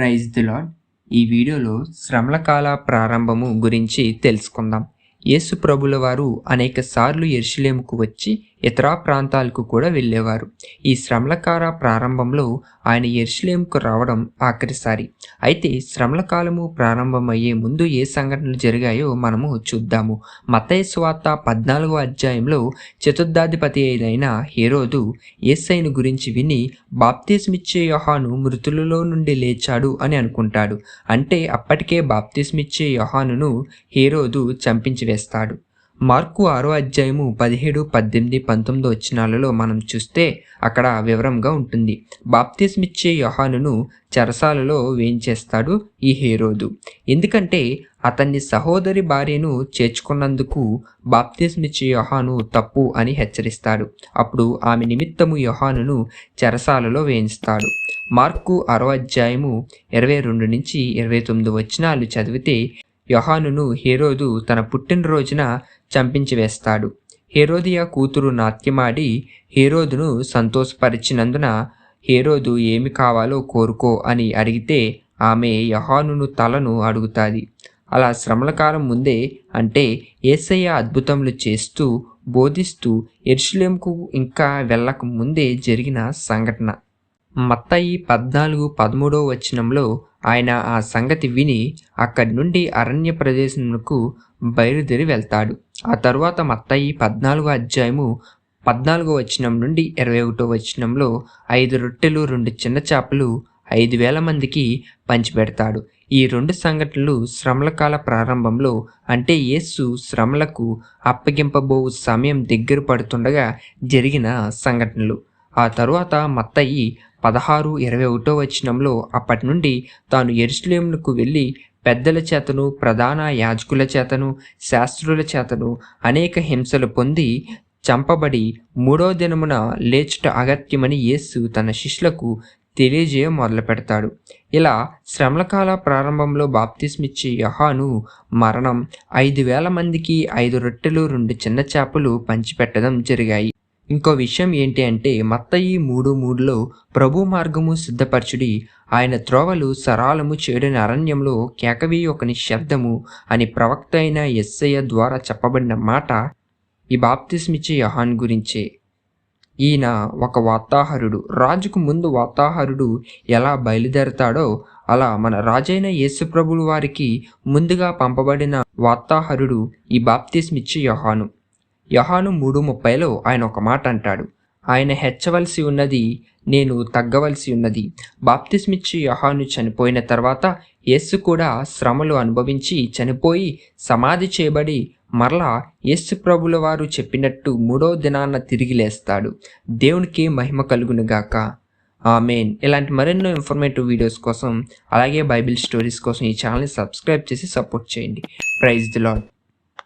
Praise the lord. ఈ వీడియోలో శ్రమల కాల ప్రారంభము గురించి తెలుసుకుందాం. యేసు ప్రభుల వారు అనేక సార్లు యెరూషలేముకు వచ్చి ఇతర ప్రాంతాలకు కూడా వెళ్ళేవారు. ఈ శ్రమల కాల ప్రారంభంలో ఆయన యెరూషలేముకు రావడం ఆఖరిసారి. అయితే శ్రమల కాలము ప్రారంభమయ్యే ముందు ఏ సంఘటనలు జరిగాయో మనము చూద్దాము. మత్తయి సువార్త 14వ అధ్యాయంలో చతుర్థాధిపతి అయిన హేరోదు యేసయ్యను గురించి విని బాప్తిస్మిచ్చే యోహాను మృతులలో నుండి లేచాడు అని అనుకుంటాడు. అంటే అప్పటికే బాప్తిస్మిచ్చే యోహానును హేరోదు చంపించి వేస్తాడు. మార్కు 6వ అధ్యాయము 17, 18, 19 వచనాలలో మనం చూస్తే అక్కడ వివరంగా ఉంటుంది. బాప్తిస్మిచ్చే యోహానును చెరసాలలో వేయించేస్తాడు ఈ హేరోదు. ఎందుకంటే అతన్ని సహోదరి భార్యను చేర్చుకున్నందుకు బాప్తిస్మిచ్చే యోహాను తప్పు అని హెచ్చరిస్తాడు. అప్పుడు ఆమె నిమిత్తము యోహానును చెరసాలలో వేయిస్తాడు. మార్కు 6వ అధ్యాయము 22 నుంచి 29 వచనాలు చదివితే యోహానును హేరోదు తన పుట్టినరోజున చంపించి వేస్తాడు. హేరోదియ కూతురు నాట్యమాడి హేరోదును సంతోషపరిచినందున హేరోదు ఏమి కావాలో కోరుకో అని అడిగితే ఆమె యోహానును తలను అడుగుతాది. అలా శ్రమల కాలం ముందే, అంటే యేసయ్య అద్భుతములు చేస్తూ బోధిస్తూ యెరూషలేముకు ఇంకా వెళ్ళక ముందే జరిగిన సంఘటన. మత్తయి 14:13 వచనంలో ఆయన ఆ సంగతి విని అక్కడి నుండి అరణ్య ప్రదేశమునకు బయలుదేరి వెళ్తాడు. ఆ తరువాత మత్తయి 14వ అధ్యాయము 14వ వచనం నుండి 21వ వచనంలో 5 రొట్టెలు 2 చిన్న చేపలు 5,000 మందికి పంచిపెడతాడు. ఈ 2 సంఘటనలు శ్రమల కాల ప్రారంభంలో, అంటే యేసు శ్రమలకు అప్పగింపబో సమయం దగ్గర పడుతుండగా జరిగిన సంఘటనలు. ఆ తరువాత మత్తయి 16:21 వచనంలో అప్పటి నుండి తాను యెరూషలేమునకు వెళ్ళి పెద్దల చేతను ప్రధాన యాజకుల చేతను శాస్త్రుల చేతను అనేక హింసలు పొంది చంపబడి 3వ దినమున లేచుట అగత్యమని యేసు తన శిష్యులకు తెలియజేయ మొదలు పెడతాడు. ఇలా శ్రమల కాల ప్రారంభంలో బాప్తిస్మిచ్చే యోహాను మరణం, 5,000 మందికి 5 రొట్టెలు 2 చిన్న చేపలు పంచిపెట్టడం జరిగాయి. ఇంకో విషయం ఏంటి అంటే మత్తయి 3:3లో ప్రభు మార్గము సిద్ధపరచుడి, ఆయన త్రోవలు సరాలము చేయడని అరణ్యంలో కేకవేయి ఒక నిశ్శబ్దము అని ప్రవక్త అయిన యెషయా ద్వారా చెప్పబడిన మాట ఈ బాప్తిస్మిచ్చే యోహాను గురించే. ఈయన ఒక వార్తాహరుడు. రాజుకు ముందు వార్తాహరుడు ఎలా బయలుదేరతాడో అలా మన రాజైన యేసు ప్రభువు వారికి ముందుగా పంపబడిన వార్తాహరుడు ఈ బాప్తిస్మిచ్చే యోహాను. యోహాను 3:30లో ఆయన ఒక మాట అంటాడు, ఆయన హెచ్చవలసి ఉన్నది, నేను తగ్గవలసి ఉన్నది. బాప్తిస్మిచ్చే యోహాను చనిపోయిన తర్వాత యేసు కూడా శ్రమలు అనుభవించి చనిపోయి సమాధి చేయబడి మరలా యేసు ప్రభుల వారు చెప్పినట్టు 3వ దినాన తిరిగి లేస్తాడు. దేవునికి మహిమ కలుగునుగాక. ఆమేన్. ఇలాంటి మరెన్నో ఇన్ఫర్మేటివ్ వీడియోస్ కోసం అలాగే బైబిల్ స్టోరీస్ కోసం ఈ ఛానల్ని సబ్స్క్రైబ్ చేసి సపోర్ట్ చేయండి. Praise the lord.